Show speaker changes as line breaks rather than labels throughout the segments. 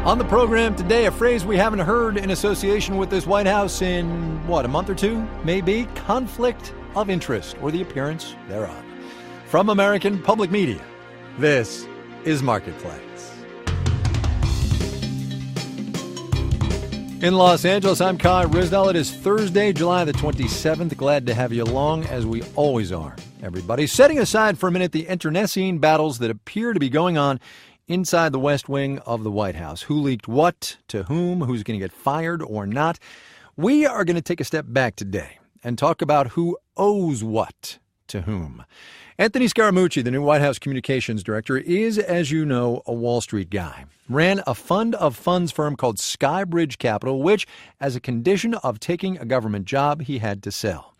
On the program today, a phrase we haven't heard in association with this White House in, a month or two, maybe? Conflict of interest, or the appearance thereof. From American Public Media, this is Marketplace. In Los Angeles, I'm Kai Ryssdal. It is Thursday, July the 27th. Glad to have you along, as we always are. Everybody, setting aside for a minute the internecine battles that appear to be going on inside the West Wing of the White House. Who leaked what, to whom, who's going to get fired or not. We are going to take a step back today and talk about who owes what to whom. Anthony Scaramucci, the new White House communications director, is, as you know, a Wall Street guy. Ran a fund of funds firm called SkyBridge Capital, which, as a condition of taking a government job, he had to sell.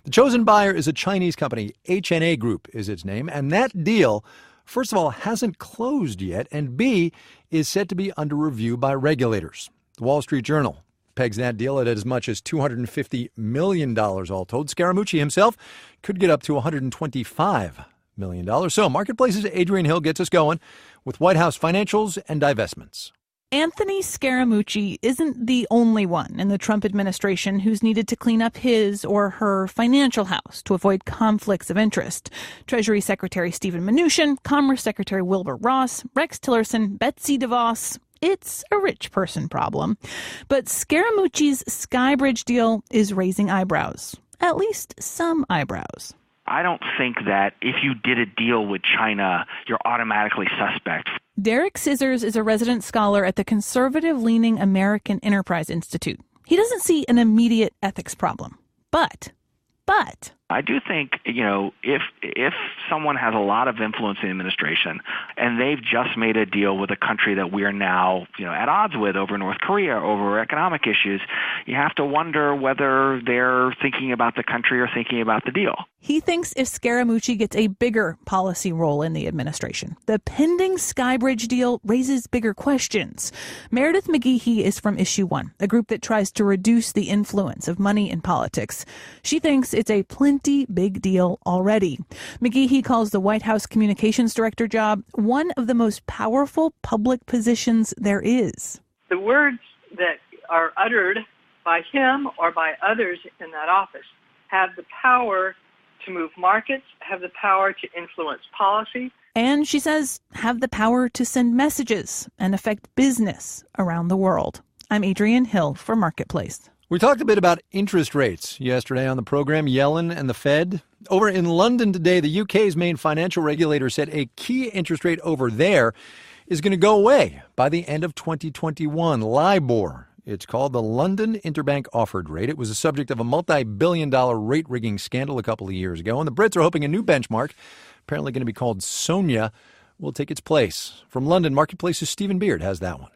The chosen buyer is a Chinese company. HNA Group is its name, and that deal, first of all, hasn't closed yet, and B, is said to be under review by regulators. The Wall Street Journal pegs that deal at as much as $250 million all told. Scaramucci himself could get up to $125 million. So Marketplace's Adrian Hill gets us going with White House financials and divestments.
Anthony Scaramucci isn't the only one in the Trump administration who's needed to clean up his or her financial house to avoid conflicts of interest. Treasury Secretary Steven Mnuchin, Commerce Secretary Wilbur Ross, Rex Tillerson, Betsy DeVos. It's a rich person problem. But Scaramucci's SkyBridge deal is raising eyebrows, at least some eyebrows.
I don't think that if you did a deal with China, you're automatically suspect.
Derek Scissors is a resident scholar at the conservative-leaning American Enterprise Institute. He doesn't see an immediate ethics problem. But
I do think, if someone has a lot of influence in the administration and they've just made a deal with a country that we're now, at odds with over North Korea, over economic issues, you have to wonder whether they're thinking about the country or thinking about the deal.
He thinks if Scaramucci gets a bigger policy role in the administration, the pending SkyBridge deal raises bigger questions. Meredith McGehee is from Issue One, a group that tries to reduce the influence of money in politics. She thinks it's a plenty big deal already. McGehee calls the White House communications director job one of the most powerful public positions there is.
The words that are uttered by him or by others in that office have the power to move markets, have the power to influence policy.
And she says, have the power to send messages and affect business around the world. I'm Adrian Hill for Marketplace.
We talked a bit about interest rates yesterday on the program, Yellen and the Fed. Over in London today, the UK's main financial regulator said a key interest rate over there is going to go away by the end of 2021. LIBOR. It's called the London Interbank Offered Rate. It was the subject of a multi-billion-dollar rate-rigging scandal a couple of years ago, and the Brits are hoping a new benchmark, apparently going to be called SONIA, will take its place. From London, Marketplace's Stephen Beard has that one.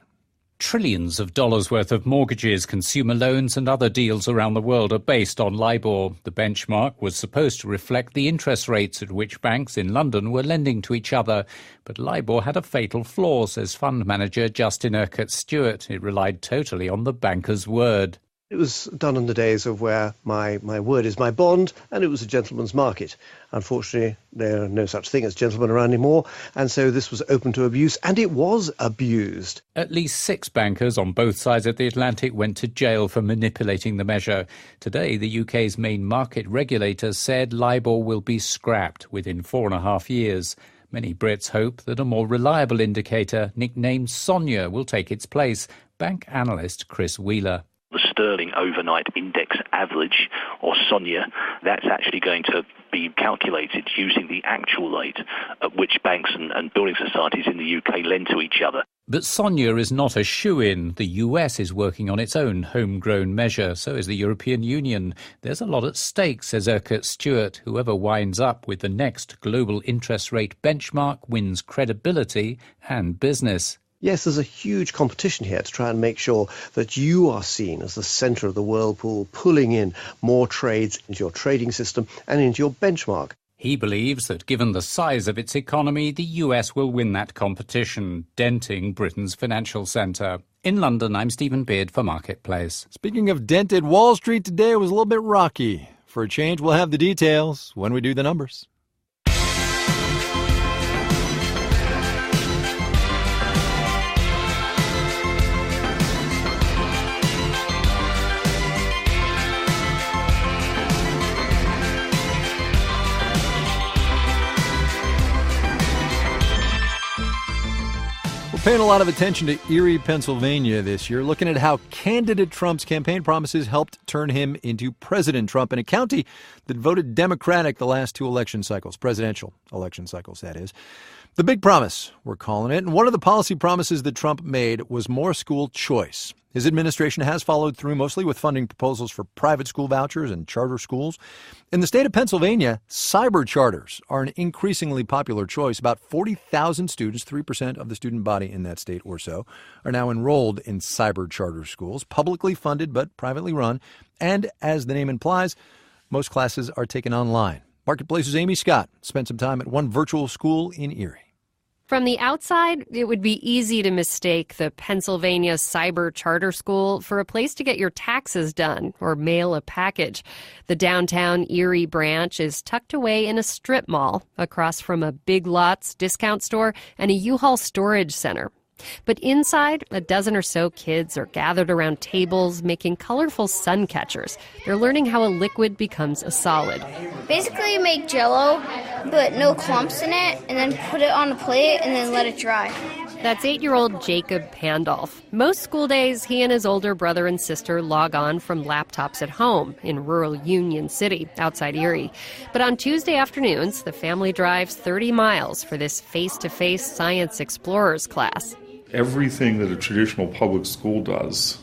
Trillions of dollars worth of mortgages, consumer loans and other deals around the world are based on LIBOR. The benchmark was supposed to reflect the interest rates at which banks in London were lending to each other. But LIBOR had a fatal flaw, says fund manager Justin Urquhart-Stewart. It relied totally on the banker's word.
It was done in the days of where my word is my bond, and it was a gentleman's market. Unfortunately, there are no such thing as gentlemen around anymore, and so this was open to abuse, and it was abused.
At least 6 bankers on both sides of the Atlantic went to jail for manipulating the measure. Today, the UK's main market regulator said LIBOR will be scrapped within 4.5 years. Many Brits hope that a more reliable indicator, nicknamed SONIA, will take its place. Bank analyst Chris Wheeler.
The sterling overnight index average, or SONIA, that's actually going to be calculated using the actual rate at which banks and building societies in the UK lend to each other.
But SONIA is not a shoo-in. The US is working on its own homegrown measure. So is the European Union. There's a lot at stake, says Urquhart-Stewart. Whoever winds up with the next global interest rate benchmark wins credibility and business.
Yes, there's a huge competition here to try and make sure that you are seen as the centre of the whirlpool, pulling in more trades into your trading system and into your benchmark.
He believes that given the size of its economy, the US will win that competition, denting Britain's financial centre. In London, I'm Stephen Beard for Marketplace.
Speaking of dented, Wall Street today was a little bit rocky. For a change, we'll have the details when we do the numbers. Paying a lot of attention to Erie, Pennsylvania this year, looking at how candidate Trump's campaign promises helped turn him into President Trump in a county that voted Democratic the last two election cycles, presidential election cycles, that is. The big promise, we're calling it, and one of the policy promises that Trump made was more school choice. His administration has followed through mostly with funding proposals for private school vouchers and charter schools. In the state of Pennsylvania, cyber charters are an increasingly popular choice. About 40,000 students, 3% of the student body in that state or so, are now enrolled in cyber charter schools, publicly funded but privately run. And as the name implies, most classes are taken online. Marketplace's Amy Scott spent some time at one virtual school in Erie.
From the outside, it would be easy to mistake the Pennsylvania Cyber Charter School for a place to get your taxes done or mail a package. The downtown Erie branch is tucked away in a strip mall across from a Big Lots discount store and a U-Haul storage center. But inside, a dozen or so kids are gathered around tables making colorful sun catchers. They're learning how a liquid becomes a solid.
Basically, you make Jell-O, but no clumps in it, and then put it on a plate and then let it dry.
That's 8-year-old Jacob Pandolf. Most school days, he and his older brother and sister log on from laptops at home in rural Union City, outside Erie. But on Tuesday afternoons, the family drives 30 miles for this face-to-face Science Explorers class.
Everything that a traditional public school does,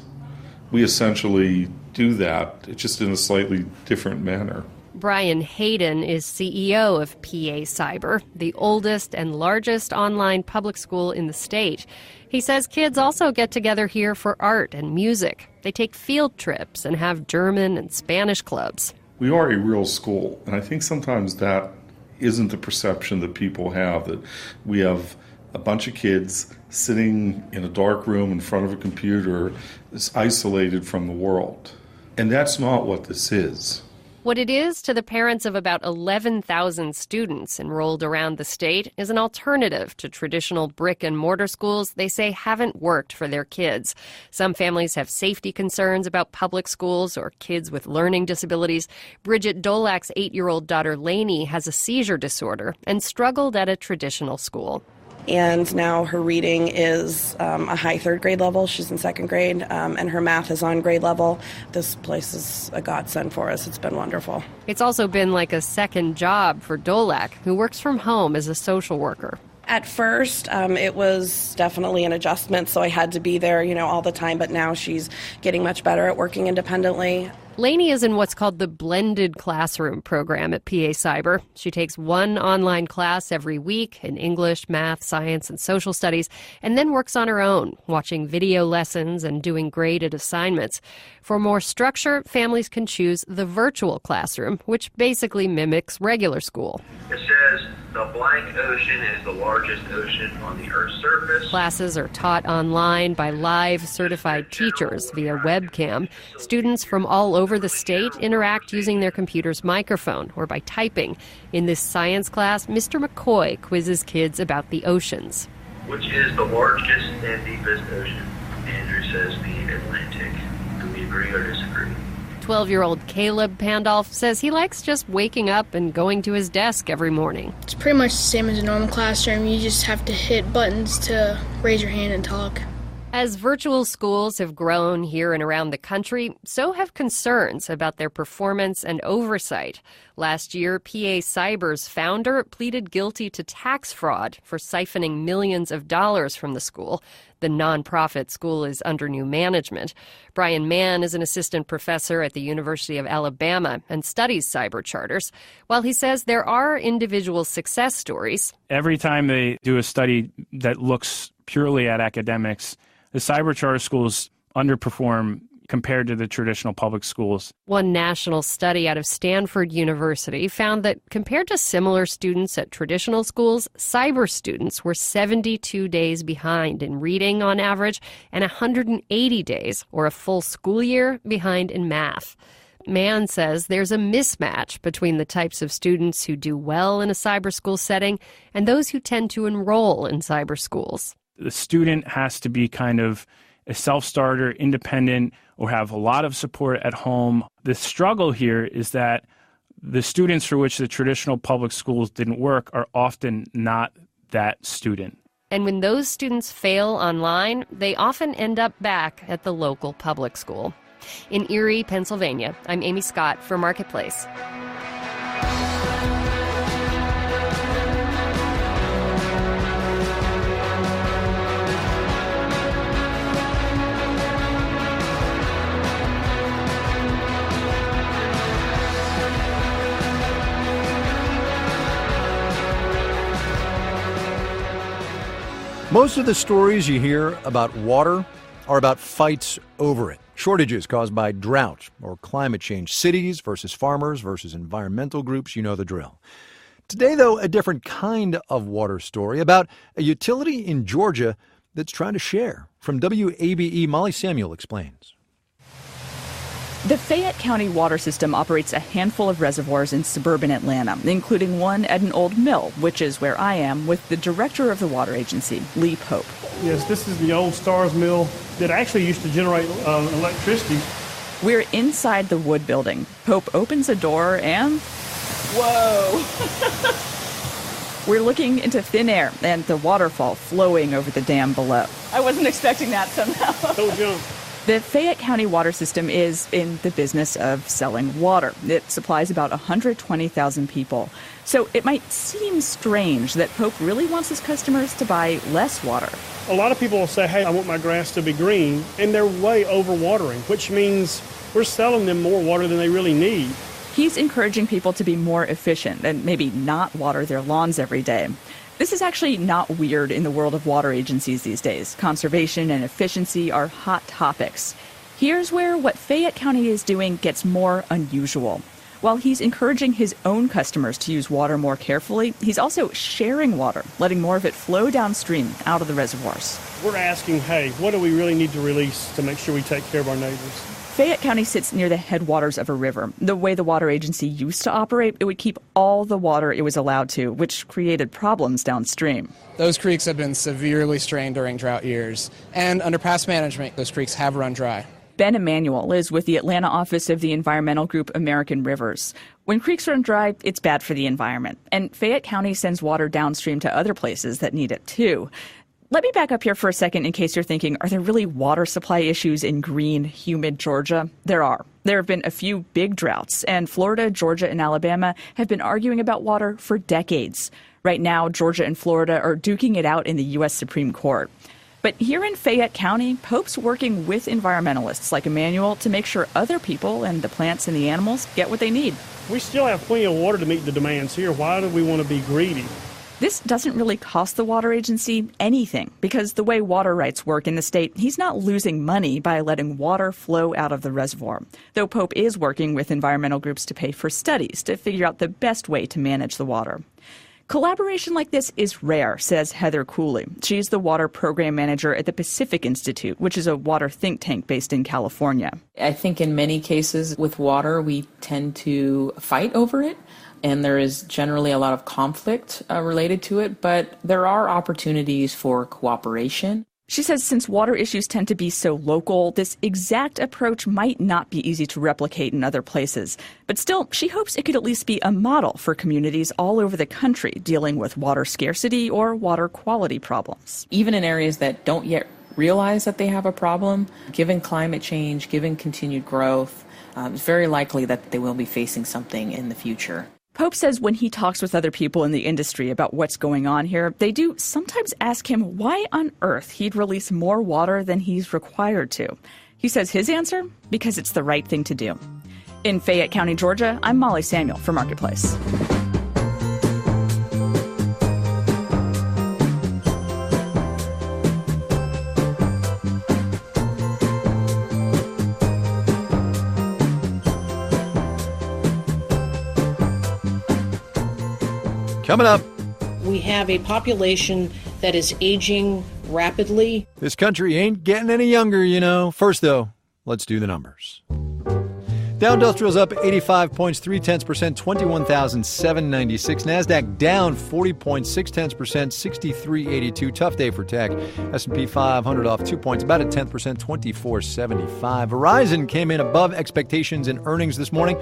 we essentially do that, it's just in a slightly different manner.
Brian Hayden is CEO of PA Cyber, the oldest and largest online public school in the state. He says kids also get together here for art and music. They take field trips and have German and Spanish clubs.
We are a real school, and I think sometimes that isn't the perception that people have, that we have a bunch of kids sitting in a dark room in front of a computer that's isolated from the world. And that's not what this is.
What it is to the parents of about 11,000 students enrolled around the state is an alternative to traditional brick-and-mortar schools they say haven't worked for their kids. Some families have safety concerns about public schools or kids with learning disabilities. Bridget Dolak's 8-year-old daughter Lainey has a seizure disorder and struggled at a traditional school.
And now her reading is a high third grade level. She's in second grade, and her math is on grade level. This place is a godsend for us. It's been wonderful.
It's also been like a second job for Dolak, who works from home as a social worker.
At first, it was definitely an adjustment, so I had to be there, all the time. But now she's getting much better at working independently.
Lainey is in what's called the blended classroom program at PA Cyber. She takes one online class every week in English, math, science, and social studies, and then works on her own, watching video lessons and doing graded assignments. For more structure, families can choose the virtual classroom, which basically mimics regular school.
It says the blank ocean is the largest ocean on the Earth's surface.
Classes are taught online by live certified teachers via webcam. Students from all over the state interact using their computer's microphone or by typing. In this science class, Mr. McCoy quizzes kids about the oceans.
Which is the largest and deepest ocean? Andrew says the Atlantic. Do we agree or disagree?
12-year-old Caleb Pandolf says he likes just waking up and going to his desk every morning.
It's pretty much the same as a normal classroom. You just have to hit buttons to raise your hand and talk.
As virtual schools have grown here and around the country, so have concerns about their performance and oversight. Last year, PA Cyber's founder pleaded guilty to tax fraud for siphoning millions of dollars from the school. The nonprofit school is under new management. Brian Mann is an assistant professor at the University of Alabama and studies cyber charters. While he says there are individual success stories,
every time they do a study that looks purely at academics, the cyber charter schools underperform compared to the traditional public schools.
One national study out of Stanford University found that compared to similar students at traditional schools, cyber students were 72 days behind in reading on average and 180 days, or a full school year, behind in math. Mann says there's a mismatch between the types of students who do well in a cyber school setting and those who tend to enroll in cyber schools.
The student has to be kind of a self-starter, independent, or have a lot of support at home. The struggle here is that the students for which the traditional public schools didn't work are often not that student.
And when those students fail online, they often end up back at the local public school. In Erie, Pennsylvania, I'm Amy Scott for Marketplace.
Most of the stories you hear about water are about fights over it. Shortages caused by drought or climate change. Cities versus farmers versus environmental groups, you know the drill. Today, though, a different kind of water story about a utility in Georgia that's trying to share. From WABE, Molly Samuel explains.
The Fayette County water system operates a handful of reservoirs in suburban Atlanta, including one at an old mill, which is where I am with the director of the water agency, Lee Pope.
Yes, this is the old Stars mill that actually used to generate electricity.
We're inside the wood building. Pope opens a door and... whoa! We're looking into thin air and the waterfall flowing over the dam below. I wasn't expecting that somehow.
Don't jump.
The Fayette County water system is in the business of selling water. It supplies about 120,000 people. So it might seem strange that Pope really wants his customers to buy less water.
A lot of people will say, hey, I want my grass to be green, and they're way overwatering, which means we're selling them more water than they really need.
He's encouraging people to be more efficient and maybe not water their lawns every day. This is actually not weird in the world of water agencies these days. Conservation and efficiency are hot topics. Here's where what Fayette County is doing gets more unusual. While he's encouraging his own customers to use water more carefully, he's also sharing water, letting more of it flow downstream out of the reservoirs.
We're asking, hey, what do we really need to release to make sure we take care of our neighbors?
Fayette County sits near the headwaters of a river. The way the water agency used to operate, it would keep all the water it was allowed to, which created problems downstream.
Those creeks have been severely strained during drought years, and under past management, those creeks have run dry.
Ben Emanuel is with the Atlanta office of the environmental group American Rivers. When creeks run dry, it's bad for the environment, and Fayette County sends water downstream to other places that need it too. Let me back up here for a second in case you're thinking, are there really water supply issues in green, humid Georgia? There are. There have been a few big droughts, and Florida, Georgia, and Alabama have been arguing about water for decades. Right now, Georgia and Florida are duking it out in the U.S. Supreme Court. But here in Fayette County, Pope's working with environmentalists like Emmanuel to make sure other people and the plants and the animals get what they need.
We still have plenty of water to meet the demands here. Why do we want to be greedy?
This doesn't really cost the water agency anything because the way water rights work in the state, he's not losing money by letting water flow out of the reservoir. Though Pope is working with environmental groups to pay for studies to figure out the best way to manage the water. Collaboration like this is rare, says Heather Cooley. She's the water program manager at the Pacific Institute, which is a water think tank based in California.
I think in many cases with water, we tend to fight over it. And there is generally a lot of conflict related to it, but there are opportunities for cooperation.
She says since water issues tend to be so local, this exact approach might not be easy to replicate in other places. But still, she hopes it could at least be a model for communities all over the country dealing with water scarcity or water quality problems.
Even in areas that don't yet realize that they have a problem, given climate change, given continued growth, it's very likely that they will be facing something in the future.
Pope says when he talks with other people in the industry about what's going on here, they do sometimes ask him why on earth he'd release more water than he's required to. He says his answer? Because it's the right thing to do. In Fayette County, Georgia, I'm Molly Samuel for Marketplace.
Coming up.
We have a population that is aging rapidly.
This country ain't getting any younger, you know. First, though, let's do the numbers. Dow Industrial's up 85 points, 0.3%, 21,796. NASDAQ down 40 points, 0.6%, 6382. Tough day for tech. S&P 500 off 2 points, about a 10%, 2475. Verizon came in above expectations in earnings this morning.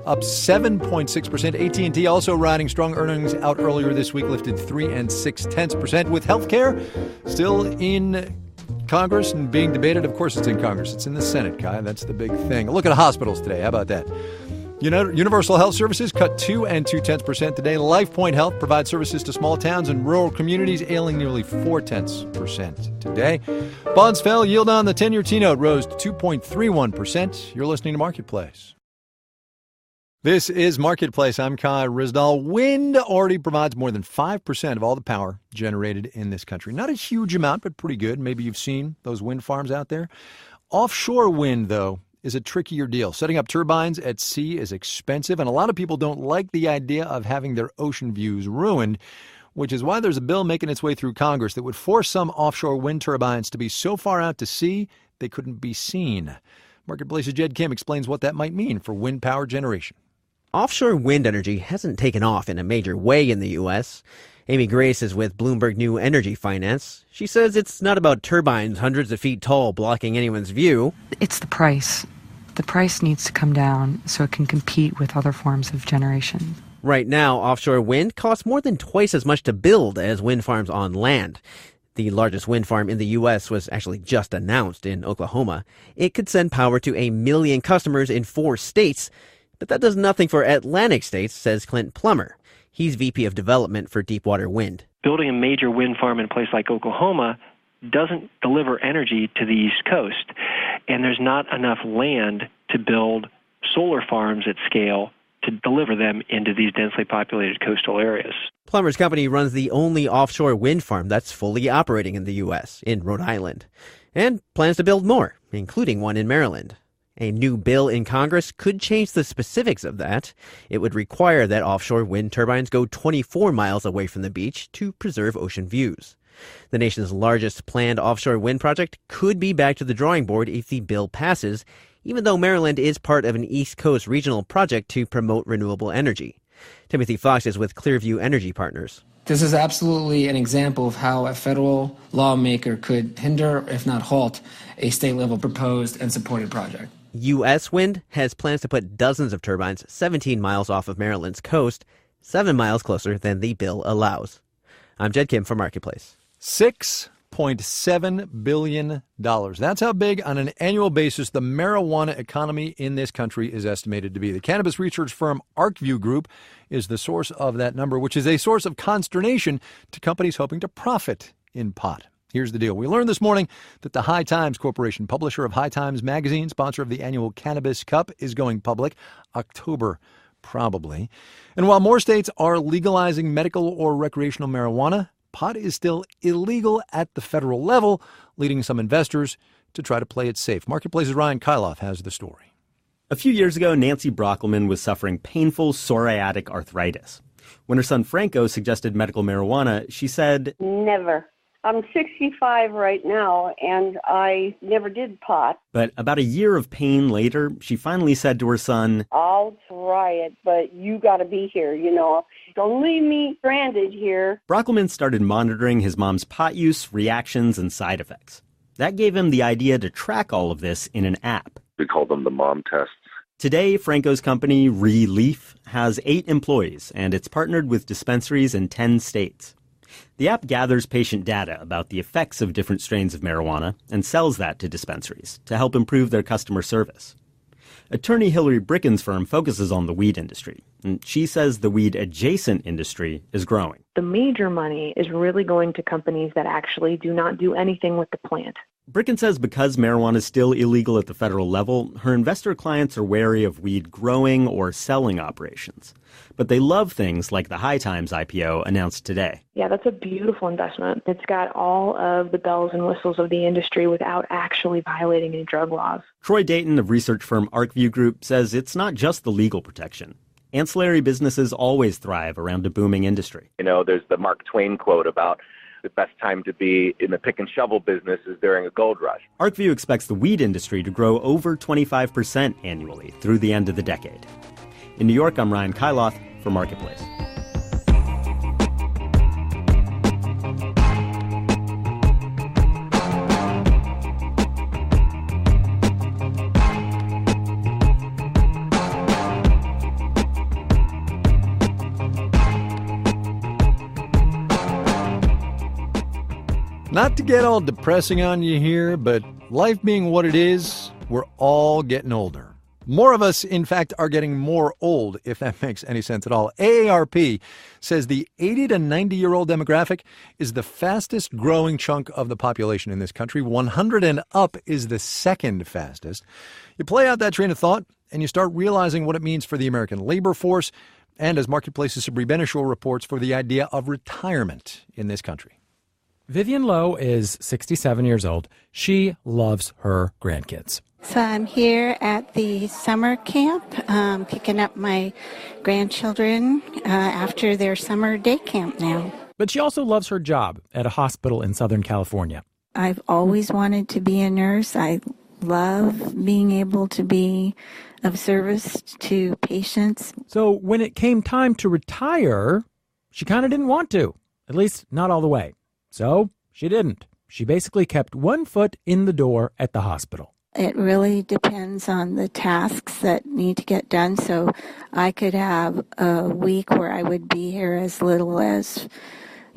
up 7.6%. AT&T also riding strong earnings out earlier this week, lifted 3 6/10%. With healthcare still in Congress and being debated, of course it's in Congress. It's in the Senate, Kai. That's the big thing. Look at hospitals today. How about that? Universal Health Services cut 2 2/10% today. LifePoint Health provides services to small towns and rural communities, ailing nearly 4/10% today. Bonds fell. Yield on the 10-year T-note rose to 2.31%. You're listening to Marketplace. This is Marketplace. I'm Kai Ryssdal. Wind already provides more than 5% of all the power generated in this country. Not a huge amount, but pretty good. Maybe you've seen those wind farms out there. Offshore wind, though, is a trickier deal. Setting up turbines at sea is expensive, and a lot of people don't like the idea of having their ocean views ruined, which is why there's a bill making its way through Congress that would force some offshore wind turbines to be so far out to sea they couldn't be seen. Marketplace's Jed Kim explains what that might mean for wind power generation.
Offshore wind energy hasn't taken off in a major way in the U.S. Amy Grace is with Bloomberg New Energy Finance. She says it's not about turbines hundreds of feet tall blocking anyone's view.
It's the price. The price needs to come down so it can compete with other forms of generation.
Right now, offshore wind costs more than twice as much to build as wind farms on land. The largest wind farm in the U.S. was actually just announced in Oklahoma. It could send power to 1 million customers in 4 states. But that does nothing for Atlantic states, says Clint Plummer. He's VP of Development for Deepwater Wind.
Building a major wind farm in a place like Oklahoma doesn't deliver energy to the East Coast. And there's not enough land to build solar farms at scale to deliver them into these densely populated coastal areas.
Plummer's company runs the only offshore wind farm that's fully operating in the U.S., in Rhode Island, and plans to build more, including one in Maryland. A new bill in Congress could change the specifics of that. It would require that offshore wind turbines go 24 miles away from the beach to preserve ocean views. The nation's largest planned offshore wind project could be back to the drawing board if the bill passes, even though Maryland is part of an East Coast regional project to promote renewable energy. Timothy Fox is with Clearview Energy Partners.
This is absolutely an example of how a federal lawmaker could hinder, if not halt, a state-level proposed and supported project.
U.S. Wind has plans to put dozens of turbines 17 miles off of Maryland's coast, 7 miles closer than the bill allows. I'm Jed Kim for Marketplace.
$6.7 billion. That's how big on an annual basis the marijuana economy in this country is estimated to be. The cannabis research firm ArcView Group is the source of that number, which is a source of consternation to companies hoping to profit in pot. Here's the deal. We learned this morning that the High Times Corporation, publisher of High Times magazine, sponsor of the annual Cannabis Cup, is going public October, probably. And while more states are legalizing medical or recreational marijuana, pot is still illegal at the federal level, leading some investors to try to play it safe. Marketplace's Ryan Kyloff has the story.
A few years ago, Nancy Brockelman was suffering painful psoriatic arthritis. When her son Franco suggested medical marijuana, she said,
"Never. I'm 65 right now, and I never did pot."
But about a year of pain later, she finally said to her son,
"I'll try it, but you got to be here, Don't leave me stranded here."
Brockelman started monitoring his mom's pot use, reactions, and side effects. That gave him the idea to track all of this in an app.
We call them the mom tests.
Today, Franco's company, Relief, has 8 employees, and it's partnered with dispensaries in 10 states. The app gathers patient data about the effects of different strains of marijuana and sells that to dispensaries to help improve their customer service. Attorney Hillary Bricken's firm focuses on the weed industry, and she says the weed-adjacent industry is growing.
The major money is really going to companies that actually do not do anything with the plant.
Bricken says because marijuana is still illegal at the federal level, her investor clients are wary of weed growing or selling operations. But they love things like the High Times IPO announced today.
Yeah, that's a beautiful investment. It's got all of the bells and whistles of the industry without actually violating any drug laws.
Troy Dayton of research firm ArcView Group says it's not just the legal protection. Ancillary businesses always thrive around a booming industry.
There's the Mark Twain quote about the best time to be in the pick and shovel business is during a gold rush.
ArcView expects the weed industry to grow over 25% annually through the end of the decade. In New York, I'm Ryan Kyloff for Marketplace.
Not to get all depressing on you here, but life being what it is, we're all getting older. More of us, in fact, are getting more old, if that makes any sense at all. AARP says the 80 to 90-year-old demographic is the fastest growing chunk of the population in this country. 100 and up is the second fastest. You play out that train of thought, and you start realizing what it means for the American labor force, and as Marketplace's Sabri Benishore reports, for the idea of retirement in this country.
Vivian Lowe is 67 years old. She loves her grandkids.
So I'm here at the summer camp, picking up my grandchildren after their summer day camp now.
But she also loves her job at a hospital in Southern California.
I've always wanted to be a nurse. I love being able to be of service to patients.
So when it came time to retire, she kind of didn't want to, at least not all the way. So she didn't. She basically kept one foot in the door at the hospital.
It really depends on the tasks that need to get done. So I could have a week where I would be here as little as,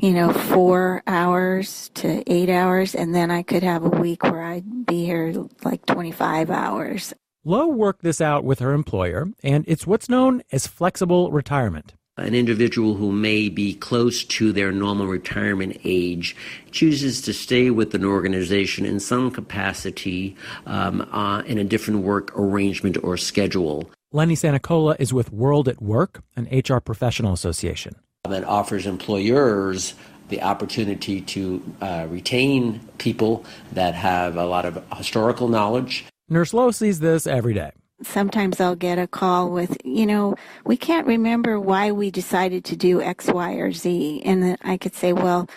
4 hours to 8 hours. And then I could have a week where I'd be here like 25 hours.
Lowe worked this out with her employer, and it's what's known as flexible retirement.
An individual who may be close to their normal retirement age chooses to stay with an organization in some capacity in a different work arrangement or schedule.
Lenny Sanicola is with World at Work, an HR professional association.
That offers employers the opportunity to retain people that have a lot of historical knowledge.
Nurse Lowe sees this every day.
Sometimes I'll get a call with, we can't remember why we decided to do X, Y, or Z. And then I could say, well,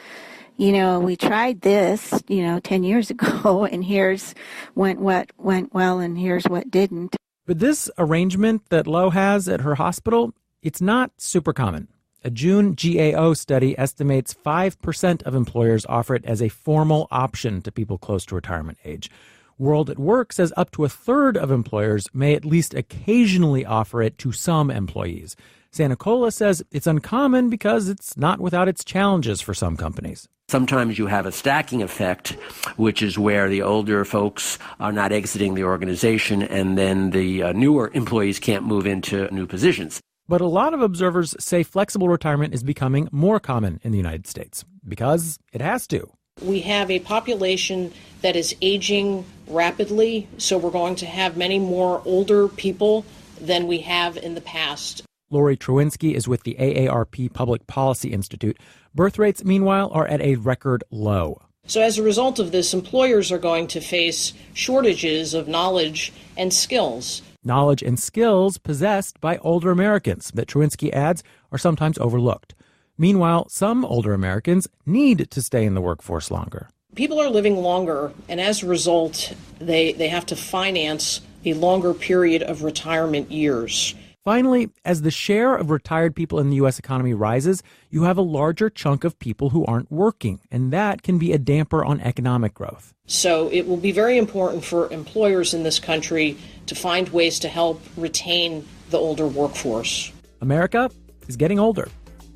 we tried this, 10 years ago, and here's what went well and here's what didn't.
But this arrangement that Lowe has at her hospital, it's not super common. A June GAO study estimates 5% of employers offer it as a formal option to people close to retirement age. World at Work says up to a third of employers may at least occasionally offer it to some employees. Sanicola says it's uncommon because it's not without its challenges for some companies.
Sometimes you have a stacking effect, which is where the older folks are not exiting the organization and then the newer employees can't move into new positions.
But a lot of observers say flexible retirement is becoming more common in the United States because it has to.
We have a population that is aging rapidly, so we're going to have many more older people than we have in the past.
Lori Trowinski is with the AARP Public Policy Institute. Birth rates, meanwhile, are at a record low.
So as a result of this, employers are going to face shortages of knowledge and skills.
Knowledge and skills possessed by older Americans that Trowinski adds are sometimes overlooked. Meanwhile, some older Americans need to stay in the workforce longer.
People are living longer, and as a result, they have to finance a longer period of retirement years.
Finally, as the share of retired people in the U.S. economy rises, you have a larger chunk of people who aren't working, and that can be a damper on economic growth.
So it will be very important for employers in this country to find ways to help retain the older workforce.
America is getting older.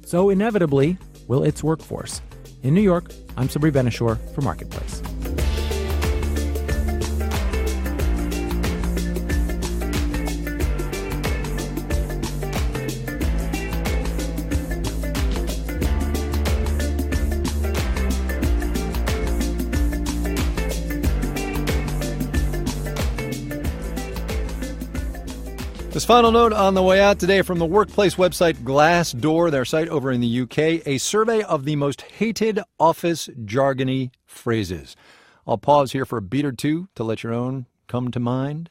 So inevitably will its workforce. In New York, I'm Sabri Benishore for Marketplace.
This final note on the way out today from the workplace website Glassdoor, their site over in the UK, a survey of the most hated office jargony phrases. I'll pause here for a beat or two to let your own come to mind.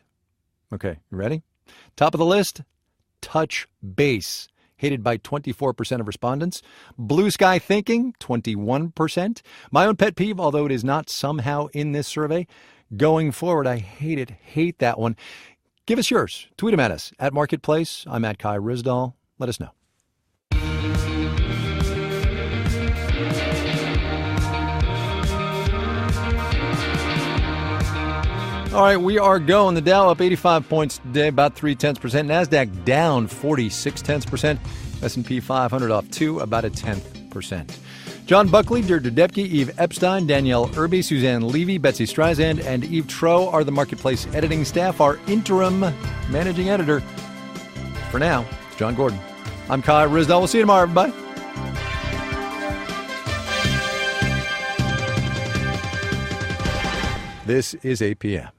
Okay, you ready? Top of the list, touch base, hated by 24% of respondents. Blue sky thinking, 21%. My own pet peeve, although it is not somehow in this survey, going forward, I hate that one. Give us yours. Tweet them at us at Marketplace. I'm at Kai Ryssdal. Let us know. All right, we are going. The Dow up 85 points today, about 0.3%. NASDAQ down 0.46%. S&P 500 off 2, about 0.1%. John Buckley, Deirdre Depke, Eve Epstein, Danielle Irby, Suzanne Levy, Betsy Streisand, and Eve Troe are the Marketplace editing staff. Our interim managing editor, for now, is John Gordon. I'm Kai Ryssdal. We'll see you tomorrow, everybody. This is APM.